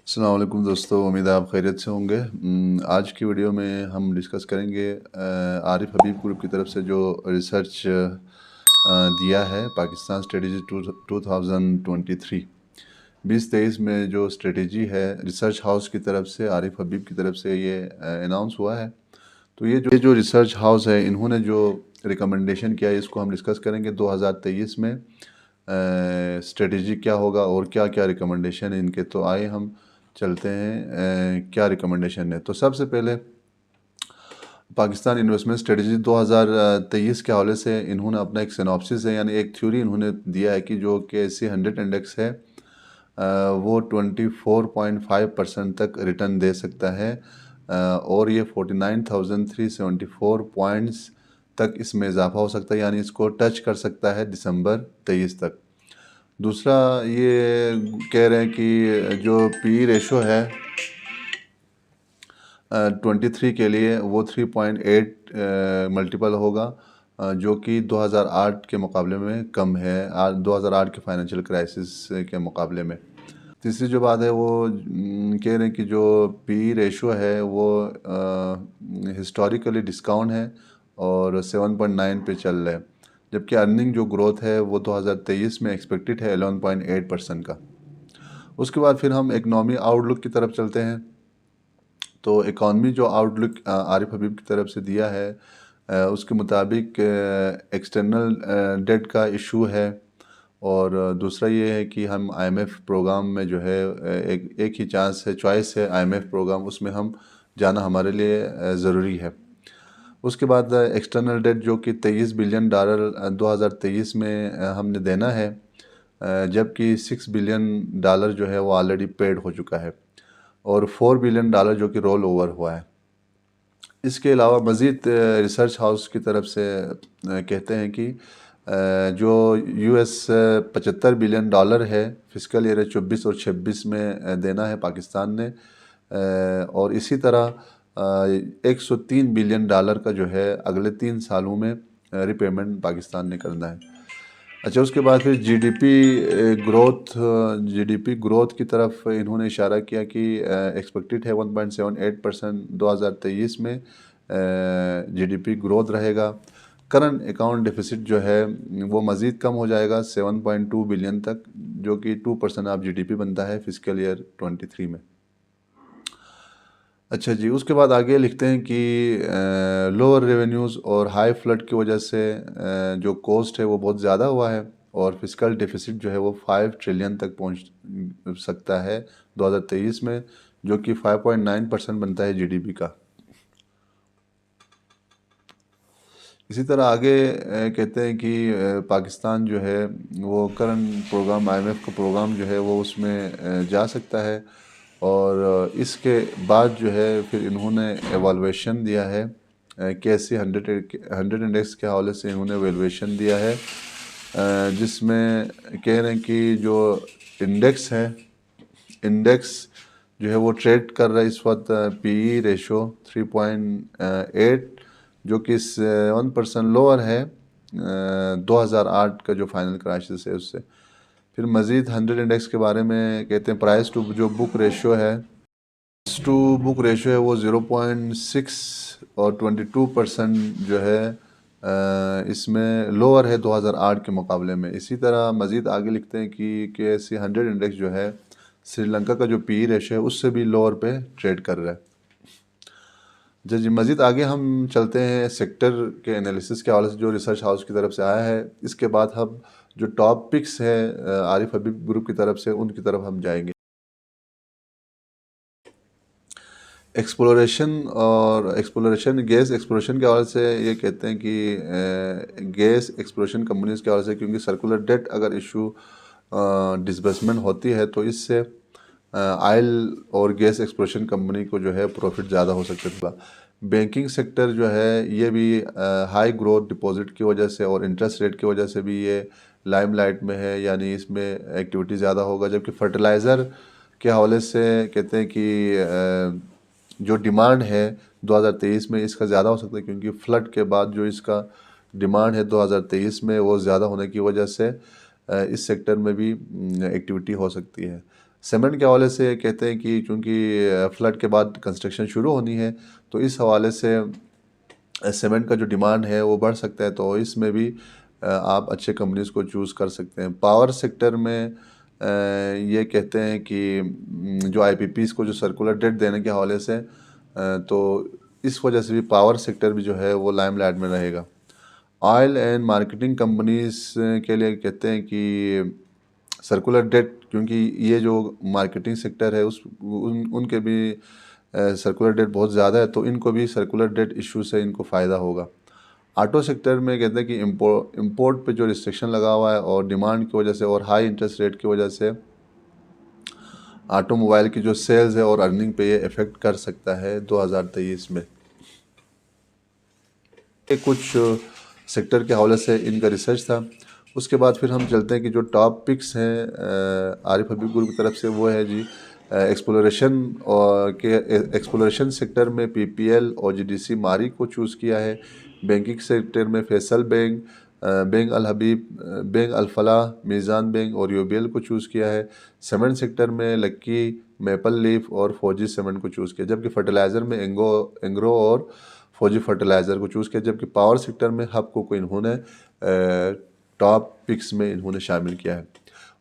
अस्सलाम वालेकुम दोस्तों, उम्मीद है आप खैरियत से होंगे। आज की वीडियो में हम डिस्कस करेंगे आरिफ हबीब ग्रुप की तरफ से जो रिसर्च दिया है पाकिस्तान स्ट्रेटजी 2023 2023 में जो स्ट्रेटजी है रिसर्च हाउस की तरफ से आरिफ हबीब की तरफ से ये अनाउंस हुआ है। तो ये जो रिसर्च हाउस है इन्होंने जो रिकमेंडेशन किया है इसको हम डिस्कस करेंगे 2023 में स्ट्रेटजी क्या होगा और क्या क्या रिकमेंडेशन है इनके। तो आए हम चलते हैं क्या रिकमेंडेशन है। तो सबसे पहले पाकिस्तान इन्वेस्टमेंट स्ट्रेटजी 2023 के हवाले से इन्होंने अपना एक सिनॉप्सिस है यानी एक थ्योरी इन्होंने दिया है कि जो कि SC100 इंडेक्स है वो 24.5% तक रिटर्न दे सकता है और ये 49,374 पॉइंट्स तक इसमें इजाफा हो सकता है यानी इसको टच कर सकता है दिसंबर 23 तक। दूसरा ये कह रहे हैं कि जो पी रेशो है 23 के लिए वो 3.8 मल्टीपल होगा जो कि 2008 के मुकाबले में कम है 2008 के फाइनेंशियल क्राइसिस के मुकाबले में। तीसरी जो बात है वो कह रहे हैं कि जो पी रेशो है वो हिस्टोरिकली डिस्काउंट है और 7.9 पे चल रहा है, जबकि अर्निंग जो ग्रोथ है वो 2023 में एक्सपेक्टेड है 11.8% का। उसके बाद फिर हम इकनॉमी आउटलुक की तरफ चलते हैं। तो इकॉनमी जो आउटलुक आरिफ हबीब की तरफ से दिया है उसके मुताबिक एक्सटर्नल डेट का इशू है और दूसरा ये है कि हम IMF प्रोग्राम में जो है एक ही चांस है, चॉइस है IMF प्रोग्राम, उसमें हम जाना हमारे लिए ज़रूरी है। उसके बाद एक्सटर्नल डेट जो कि $23 बिलियन 2023 में हमने देना है जबकि $6 बिलियन जो है वो ऑलरेडी पेड हो चुका है और $4 बिलियन जो कि रोल ओवर हुआ है। इसके अलावा मज़ीद रिसर्च हाउस की तरफ से कहते हैं कि जो US $75 बिलियन है फिजिकल ईयर 24 और 26 में देना है पाकिस्तान ने और इसी तरह $103 बिलियन का जो है अगले 3 सालों में रिपेमेंट पाकिस्तान ने करना है। अच्छा, उसके बाद फिर जीडीपी ग्रोथ की तरफ इन्होंने इशारा किया कि एक्सपेक्टेड है 1.78% 2023 में जीडीपी ग्रोथ रहेगा। करंट अकाउंट डेफिसिट जो है वो मज़ीद कम हो जाएगा 7.2 बिलियन तक, जो कि 2% ऑफ जीडीपी बनता है फिजिकल ईयर 23 में। अच्छा जी, उसके बाद आगे लिखते हैं कि लोअर रेवेन्यूज़ और हाई फ्लड की वजह से जो कॉस्ट है वो बहुत ज़्यादा हुआ है और फिजिकल डेफिसिट जो है वो 5 ट्रिलियन तक पहुंच सकता है 2023 में, जो कि 5.9% बनता है जीडीपी का। इसी तरह आगे कहते हैं कि पाकिस्तान जो है वो करंट प्रोग्राम IMF का प्रोग्राम जो है वो उसमें जा सकता है और इसके बाद जो है फिर इन्होंने एवालुएशन दिया है कैसे 100 इंडेक्स के हवाले से इन्होंने एवेलुएशन दिया है जिसमें कह रहे हैं कि जो इंडेक्स है इंडेक्स जो है वो ट्रेड कर रहा है इस वक्त PE रेशो 3.8 जो कि 1% लोअर है 2008 का जो फाइनल क्राइसिस है उससे। फिर मज़ीद 100 इंडेक्स के बारे में कहते हैं प्राइस टू जो बुक रेशो है वो 0.6 और 22% जो है इसमें लोअर है 2008 के मुकाबले में। इसी तरह मज़ीद आगे लिखते हैं कि ऐसी 100 इंडेक्स जो है श्रीलंका का जो PE रेशो है उससे भी लोअर पे ट्रेड कर रहा है। जी, मज़ीद आगे हम चलते हैं सेक्टर के एनालिसिस के हवाले से जो रिसर्च हाउस की तरफ से आया है। इसके बाद हम जो टॉप पिक्स है आरिफ हबीब ग्रुप की तरफ से उनकी तरफ हम जाएंगे। गैस एक्सप्लोरेशन के हवाले से ये कहते हैं कि गैस एक्सप्लोरेशन कंपनीज के हवाले से क्योंकि सर्कुलर डेट अगर इशू डिसबर्समेंट होती है तो इससे ऑयल और गैस एक्सप्लोरेशन कंपनी को जो है प्रॉफिट ज़्यादा हो सकता था। बैंकिंग सेक्टर जो है ये भी हाई ग्रोथ डिपॉजिट की वजह से और इंटरेस्ट रेट की वजह से भी ये लाइमलाइट में है, यानी इसमें एक्टिविटी ज़्यादा होगा। जबकि फर्टिलाइज़र के हवाले से कहते हैं कि जो डिमांड है 2023 में इसका ज़्यादा हो सकता है क्योंकि फ्लड के बाद जो इसका डिमांड है 2023 में वो ज़्यादा होने की वजह से इस सेक्टर में भी एक्टिविटी हो सकती है। सीमेंट के हवाले से कहते हैं कि चूँकि फ्लड के बाद कंस्ट्रक्शन शुरू होनी है, तो इस हवाले से सीमेंट का जो डिमांड है वो बढ़ सकता है, तो इसमें भी आप अच्छे कंपनीज़ को चूज़ कर सकते हैं। पावर सेक्टर में ये कहते हैं कि जो आईपीपीज़ को जो सर्कुलर डेट देने के हवाले से तो इस वजह से भी पावर सेक्टर भी जो है वो लाइमलाइट में रहेगा। ऑयल एंड मार्केटिंग कंपनीज़ के लिए कहते हैं कि सर्कुलर डेट, क्योंकि ये जो मार्केटिंग सेक्टर है उनके भी सर्कुलर डेट बहुत ज़्यादा है, तो इनको भी सर्कुलर डेट इशू से इनको फ़ायदा होगा। ऑटो सेक्टर में कहते हैं कि इंपोर्ट पे जो रिस्ट्रिक्शन लगा हुआ है और डिमांड की वजह से और हाई इंटरेस्ट रेट की वजह से ऑटोमोबाइल की जो सेल्स है और अर्निंग पे ये इफ़ेक्ट कर सकता है 2023 में। ये कुछ सेक्टर के हवाले से इनका रिसर्च था। उसके बाद फिर हम चलते हैं कि जो टॉप पिक्स हैं आरिफ हबीब ग्रुप की तरफ से, वो है जी एक्सप्लोरेशन और एक्सप्लोरेशन सेक्टर में पीपीएल और जीडीसी मारी को चूज़ किया है। बैंकिंग सेक्टर में फैसल बैंक, बैंक अल हबीब, बैंक अल फलाह, मीज़ान बैंक और यूबीएल को चूज़ किया है। सीमेंट सेक्टर में लक्की, मेपल लीफ और फौजी सीमेंट को चूज़ किया, जबकि फर्टिलाइज़र में एंग्रो और फौजी फर्टिलाइज़र को चूज़ किया, जबकि पावर सेक्टर में हबको को इन्होंने टॉप पिक्स में इन्होंने शामिल किया है।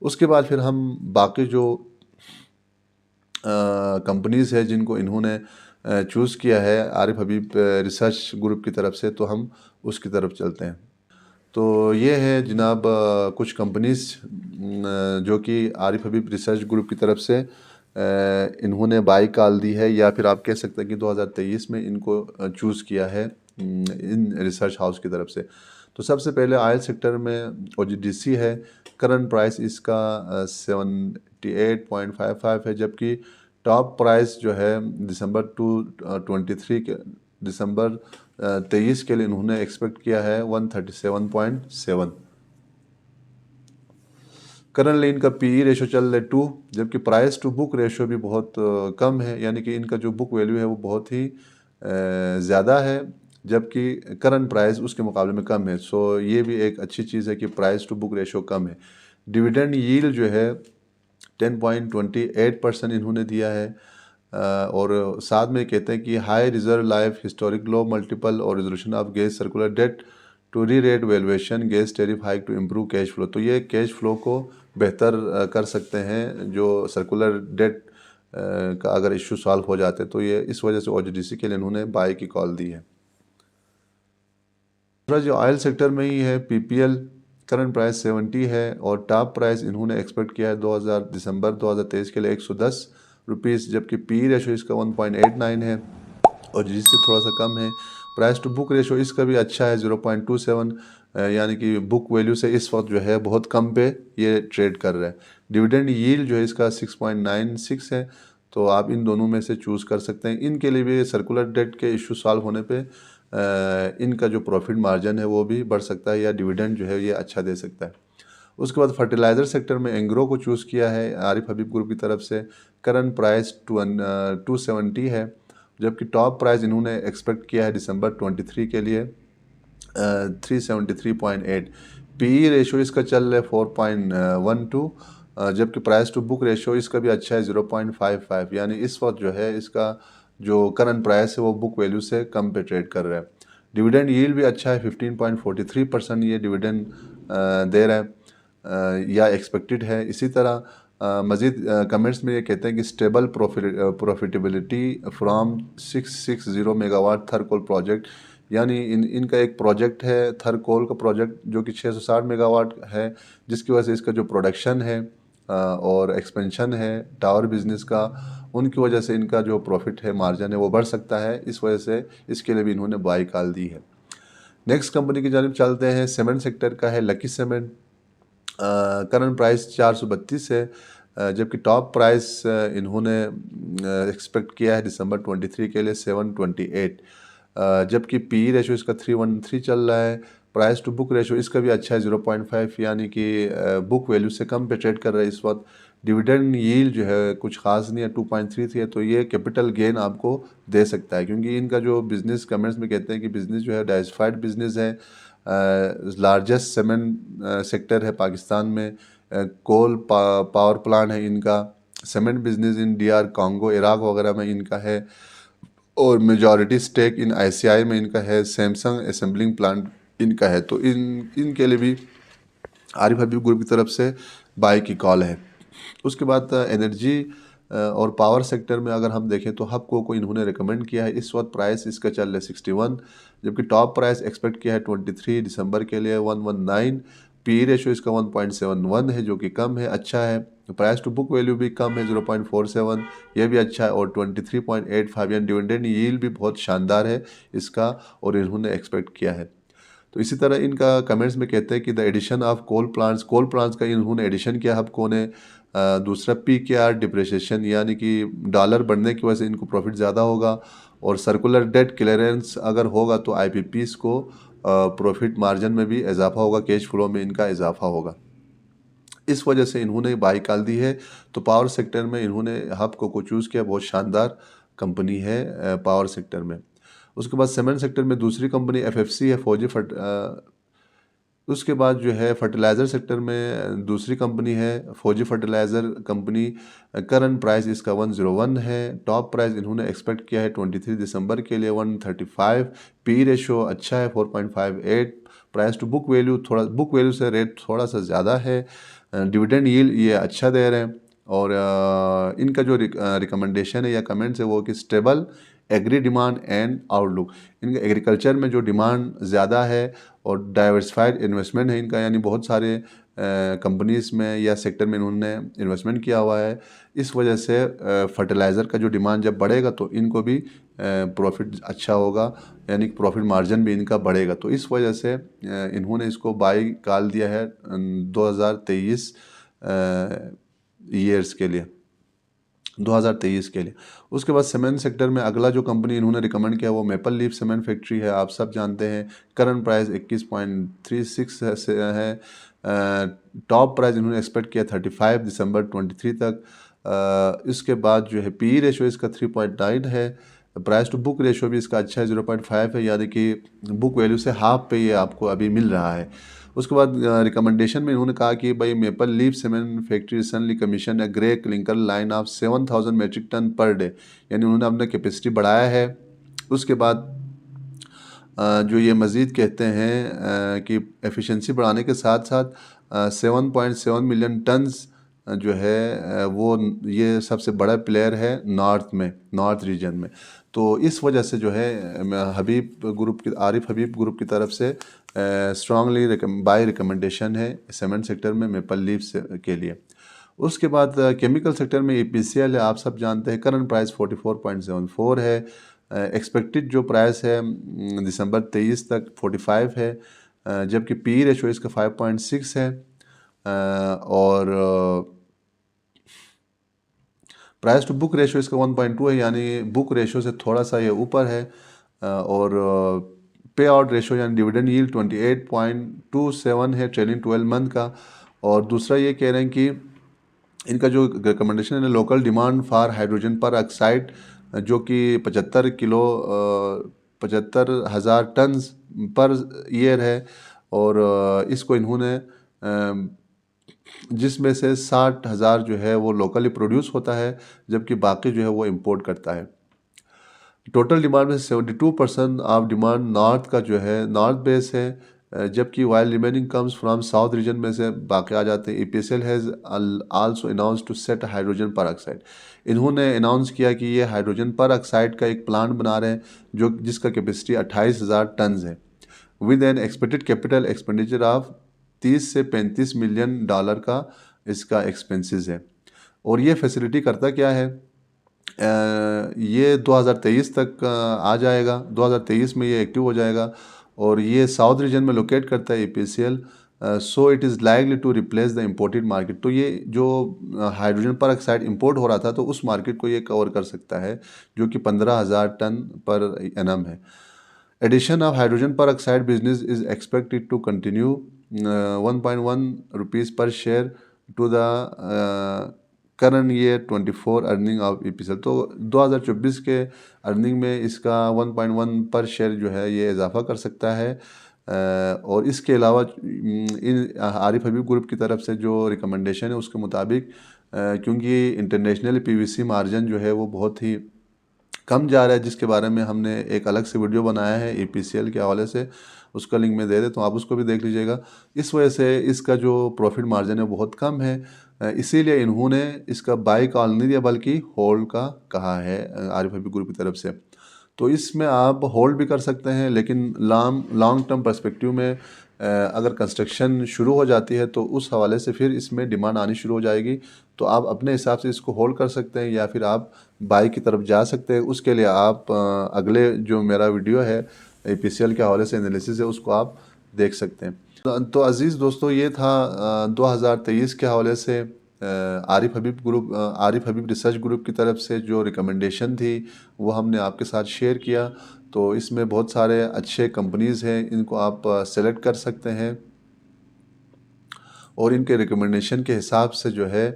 उसके बाद फिर हम बाकी जो कंपनीज़ है जिनको इन्होंने चूज़ किया है आरिफ हबीब रिसर्च ग्रुप की तरफ से, तो हम उसकी तरफ चलते हैं। तो ये है जनाब कुछ कंपनीज़ जो कि आरिफ हबीब रिसर्च ग्रुप की तरफ से इन्होंने बाई कॉल दी है, या फिर आप कह सकते हैं कि 2023 में इनको चूज़ किया है इन रिसर्च हाउस की तरफ से। तो सबसे पहले ऑयल सेक्टर में ओजीडीसी है। करंट प्राइस इसका 78.55 है, जबकि टॉप प्राइस जो है दिसंबर 23 के लिए इन्होंने एक्सपेक्ट किया है 137.7। करंटली इनका पीई रेशो चल रहा है 2, जबकि प्राइस टू बुक रेशो भी बहुत कम है, यानी कि इनका जो बुक वैल्यू है वो बहुत ही ज़्यादा है, जबकि करंट प्राइस उसके मुकाबले में कम है। सो ये भी एक अच्छी चीज़ है कि प्राइस टू बुक रेशो कम है। डिविडेंड यील्ड जो है 10.28% इन्होंने दिया है, और साथ में कहते हैं कि high reserve life, historic low multiple और resolution of gas circular debt to rerate valuation, gas tariff hike to improve cash flow. तो ये कैश फ्लो को बेहतर कर सकते हैं जो सर्कुलर डेट का अगर इशू सॉल्व हो जाते, तो ये इस वजह से ओजीडीसी के लिए इन्होंने बाई की कॉल दी है। दूसरा जो ऑयल सेक्टर में ही है पीपीएल, करंट प्राइस 70 है और टॉप प्राइस इन्होंने एक्सपेक्ट किया है दिसंबर 2023 के लिए 110 रुपीज़, जबकि पी रेशो इसका 1.89 है और जिससे थोड़ा सा कम है। प्राइस टू बुक रेशो इसका भी अच्छा है 0.27, यानी कि बुक वैल्यू से इस वक्त जो है बहुत कम पे ये ट्रेड कर रहा है। डिविडेंड यील्ड जो है इसका 6.96 है, तो आप इन दोनों में से चूज़ कर सकते हैं। इनके लिए भी सर्कुलर डेट के इशू सॉल्व होने पे इनका जो प्रॉफिट मार्जिन है वो भी बढ़ सकता है, या डिविडेंड जो है ये अच्छा दे सकता है। उसके बाद फर्टिलाइज़र सेक्टर में एंग्रो को चूज़ किया है आरिफ हबीब ग्रुप की तरफ से। करंट प्राइस 270 है, जबकि टॉप प्राइस इन्होंने एक्सपेक्ट किया है दिसंबर 23 के लिए 373.8। पी रेशो इसका चल रहा है 4.12, जबकि प्राइस टू बुक रेशो इसका भी अच्छा है 0.55, यानी इस वक्त जो है इसका जो करंट प्राइस है वो बुक वैल्यू से कम पे ट्रेड कर रहा है। डिविडेंड यील्ड भी अच्छा है 15.43% ये डिविडेंड दे रहा है या एक्सपेक्टेड है। इसी तरह मज़ीद कमेंट्स में ये कहते हैं कि स्टेबल प्रॉफिटेबिलिटी फ्रॉम 660 मेगावाट थर्कोल प्रोजेक्ट, यानी इनका एक प्रोजेक्ट है थर्कोल का प्रोजेक्ट जो कि 660 मेगावाट है, जिसकी वजह से इसका जो प्रोडक्शन है और एक्सपेंशन है टावर बिजनेस का, उनकी वजह से इनका जो प्रॉफिट है मार्जिन है वो बढ़ सकता है। इस वजह से इसके लिए भी इन्होंने बाई कॉल दी है। नेक्स्ट कंपनी की जानिब चलते हैं। सीमेंट सेक्टर का है लकी सीमेंट। करंट प्राइस 432 है, जबकि टॉप प्राइस इन्होंने एक्सपेक्ट किया है दिसंबर 23 के लिए 728, जबकि पी रेशो इसका 313 चल रहा है। प्राइस टू बुक रेशो इसका भी अच्छा है 0.5, यानी कि बुक वैल्यू से कम पे ट्रेड कर रहा है इस वक्त। डिविडेंड यील्ड जो है कुछ खास नहीं है 2.33 है, तो ये कैपिटल गेन आपको दे सकता है, क्योंकि इनका जो बिज़नेस कमेंट्स में कहते हैं कि बिज़नेस जो है डाइवर्सिफाइड बिज़नेस है, लार्जेस्ट सीमेंट सेक्टर है पाकिस्तान में, कोल पावर प्लांट है इनका, cement business in DR Congo Iraq वगैरह में इनका है, और मेजॉरिटी स्टेक इन आईसीआई में इनका है, सैमसंग असेंबलिंग प्लांट इनका है। तो इनके लिए भी आरिफ हबीब ग्रुप की तरफ से बाय की कॉल है। उसके बाद एनर्जी और पावर सेक्टर में अगर हम देखें तो हबको को इन्होंने रिकमेंड किया है। इस वक्त प्राइस इसका चल रहा है 61, जबकि टॉप प्राइस एक्सपेक्ट किया है 23 दिसंबर के लिए 119। पी रेशो इसका 1.71 है, जो कि कम है, अच्छा है। प्राइस टू बुक वैल्यू भी कम है 0.47, यह भी अच्छा है। और 23.85 यानी डिविडेंड यील्ड भी बहुत शानदार है इसका, और इन्होंने एक्सपेक्ट किया है। तो इसी तरह इनका कमेंट्स में कहते हैं कि the addition of coal plants का इन्होंने एडिशन किया हबको ने। दूसरा पीकेआर डिप्रिसिएशन, यानी कि डॉलर बढ़ने की वजह से इनको प्रॉफिट ज़्यादा होगा। और सर्कुलर डेट क्लियरेंस अगर होगा तो आईपीपीस को प्रॉफिट मार्जिन में भी इजाफा होगा, कैश फ्लो में इनका इजाफा होगा। इस वजह से इन्होंने बाई कॉल दी है। तो पावर सेक्टर में इन्होंने हबको को चूज़ किया, बहुत शानदार कंपनी है पावर सेक्टर में। उसके बाद सीमेंट सेक्टर में दूसरी कंपनी एफएफसी है, उसके बाद जो है फर्टिलाइज़र सेक्टर में दूसरी कंपनी है फौजी फर्टिलाइज़र कंपनी। करंट प्राइस इसका 101 है। टॉप प्राइस इन्होंने एक्सपेक्ट किया है 23 दिसंबर के लिए 135। पी रेशो अच्छा है 4.58। Price to book value book value से रेट थोड़ा सा ज़्यादा है। डिविडेंड यील्ड ये अच्छा दे रहे हैं। और इनका जो रिकमेंडेशन है या कमेंट्स है वो कि stable agri demand and outlook. इनका एग्रीकल्चर में जो डिमांड ज़्यादा है और डाइवर्सिफाइड इन्वेस्टमेंट है इनका, यानी बहुत सारे कंपनीज में या सेक्टर में इन्होंने इन्वेस्टमेंट किया हुआ है। इस वजह से फर्टिलाइज़र का जो डिमांड जब बढ़ेगा तो इनको भी प्रॉफिट अच्छा होगा, यानी कि प्रॉफिट मार्जिन भी इनका बढ़ेगा। तो इस वजह से इन्होंने इसको बाई कॉल दिया है 2023 ईयर्स के लिए, 2023 के लिए। उसके बाद सीमेंट सेक्टर में अगला जो कंपनी इन्होंने रिकमेंड किया वो मेपल लीफ सीमेंट फैक्ट्री है, आप सब जानते हैं। करंट प्राइस 21.36 है। टॉप प्राइस इन्होंने एक्सपेक्ट किया 35 दिसंबर 23 तक। इसके बाद जो है पी रेशो इसका 3.9 है। प्राइस टू बुक रेशो भी इसका अच्छा है 0.5 है, यानी कि बुक वैल्यू से हाफ पे ये आपको अभी मिल रहा है। उसके बाद रिकमेंडेशन में इन्होंने कहा कि भाई maple leaf cement factory recently commission है grey clinker line of 7000 metric ton per day, यानी उन्होंने अपना कैपेसिटी बढ़ाया है। उसके बाद जो ये मज़ीद कहते हैं कि एफिशिएंसी बढ़ाने के साथ साथ 7.7 मिलियन टन्स जो है वो ये सबसे बड़ा प्लेयर है नॉर्थ रीजन में। तो इस वजह से जो है आरिफ हबीब ग्रुप की तरफ से स्ट्रांगली बाय रिकमेंडेशन है सीमेंट सेक्टर में मेपल लीफ के लिए। उसके बाद केमिकल सेक्टर में EPCL है, आप सब जानते हैं। करंट प्राइस 44.74 है। एक्सपेक्टेड जो प्राइस है दिसंबर 23 तक 45 है, जबकि पी रेशो इसका 5.6 है। और प्राइस टू बुक रेशो इसका 1.2 है, यानी बुक रेशो से थोड़ा सा ये ऊपर है। और पे आउट रेशो यानी डिविडेंड यील्ड 28.27 है ट्रेलिंग 12 मंथ का। और दूसरा ये कह रहे हैं कि इनका जो रिकमेंडेशन है लोकल डिमांड फॉर हाइड्रोजन पर ऑक्साइड, जो कि 75,000 टन पर ईयर है। और इसको इन्होंने जिसमें से 60,000 जो है वो लोकली प्रोड्यूस होता है, जबकि बाकी जो है वो इंपोर्ट करता है। टोटल डिमांड में 72% ऑफ डिमांड नॉर्थ का जो है नॉर्थ बेस है, जबकि while remaining comes from south region में से बाकी आ जाते हैं। EPCL has also announce to set hydrogen peroxide. इन्होंने अनाउंस किया कि ये हाइड्रोजन पर ऑक्साइड का एक प्लांट बना रहे हैं जो जिसका कैपेसिटी 28,000 टन है, with N expected capital expenditure of 30 से 35 मिलियन डॉलर का इसका एक्सपेंसेस है। और ये फैसिलिटी करता क्या है, ये 2023 तक आ जाएगा, 2023 में ये एक्टिव हो जाएगा। और ये साउथ रीजन में लोकेट करता है EPCL, so it is likely to replace the imported market. तो ये जो हाइड्रोजन पर ऑक्साइड इंपोर्ट हो रहा था तो उस मार्केट को ये कवर कर सकता है, जो कि 15,000 टन पर एनम है। Addition of hydrogen peroxide business is expected to continue 1.1 rupees per share to the current year 24 earning of EPCL। तो 2024 के अर्निंग में इसका 1.1 पर शेयर जो है ये इजाफा कर सकता है। और इसके अलावा इन आरिफ हबीब ग्रुप की तरफ से जो रिकमेंडेशन है उसके मुताबिक क्योंकि इंटरनेशनल पीवीसी मार्जिन जो है वो बहुत ही कम जा रहा है, जिसके बारे में हमने एक अलग से वीडियो बनाया है ईपीसीएल के हवाले से, उसका लिंक मैं दे देता हूँ, आप उसको भी देख लीजिएगा। इस वजह से इसका जो प्रॉफिट मार्जिन है बहुत कम है, इसीलिए इन्होंने इसका बाई कॉल नहीं दिया बल्कि होल्ड का कहा है आरिफ हबीब ग्रुप की तरफ से। तो इसमें आप होल्ड भी कर सकते हैं, लेकिन लॉन्ग टर्म पर्सपेक्टिव में अगर कंस्ट्रक्शन शुरू हो जाती है तो उस हवाले से फिर इसमें डिमांड आनी शुरू हो जाएगी, तो आप अपने हिसाब से इसको होल्ड कर सकते हैं या फिर आप बाई की तरफ जा सकते हैं। उसके लिए आप अगले जो मेरा वीडियो है ईपीसीएल के हवाले से एनालिसिस है उसको आप देख सकते हैं। तो अज़ीज़ दोस्तों, ये था 2023 के हवाले से आरिफ हबीब रिसर्च ग्रुप की तरफ से जो रिकमेंडेशन थी वो हमने आपके साथ शेयर किया। तो इसमें बहुत सारे अच्छे कंपनीज़ हैं, इनको आप सेलेक्ट कर सकते हैं और इनके रिकमेंडेशन के हिसाब से जो है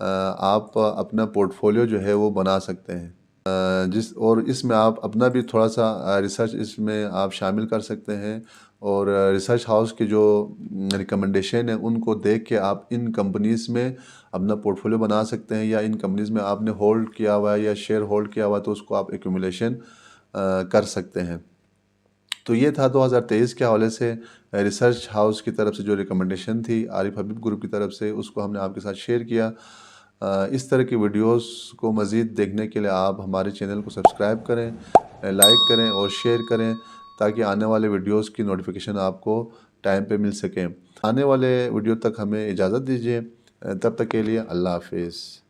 आप अपना पोर्टफोलियो जो है वो बना सकते हैं। और इसमें आप अपना भी थोड़ा सा रिसर्च इसमें आप शामिल कर सकते हैं और रिसर्च हाउस के जो रिकमेंडेशन है उनको देख के आप इन कंपनीज़ में अपना पोर्टफोलियो बना सकते हैं, या इन कंपनीज़ में आपने होल्ड किया हुआ है या शेयर होल्ड किया हुआ है तो उसको आप एक्यूमुलेशन कर सकते हैं। तो ये था 2023 के हवाले से रिसर्च हाउस की तरफ से जो रिकमेंडेशन थी आरिफ हबीब ग्रुप की तरफ से, उसको हमने आपके साथ शेयर किया। इस तरह की वीडियोस को मज़ीद देखने के लिए आप हमारे चैनल को सब्सक्राइब करें, लाइक करें और शेयर करें, ताकि आने वाले वीडियोस की नोटिफिकेशन आपको टाइम पे मिल सके। आने वाले वीडियो तक हमें इजाज़त दीजिए, तब तक के लिए अल्लाह हाफिज़।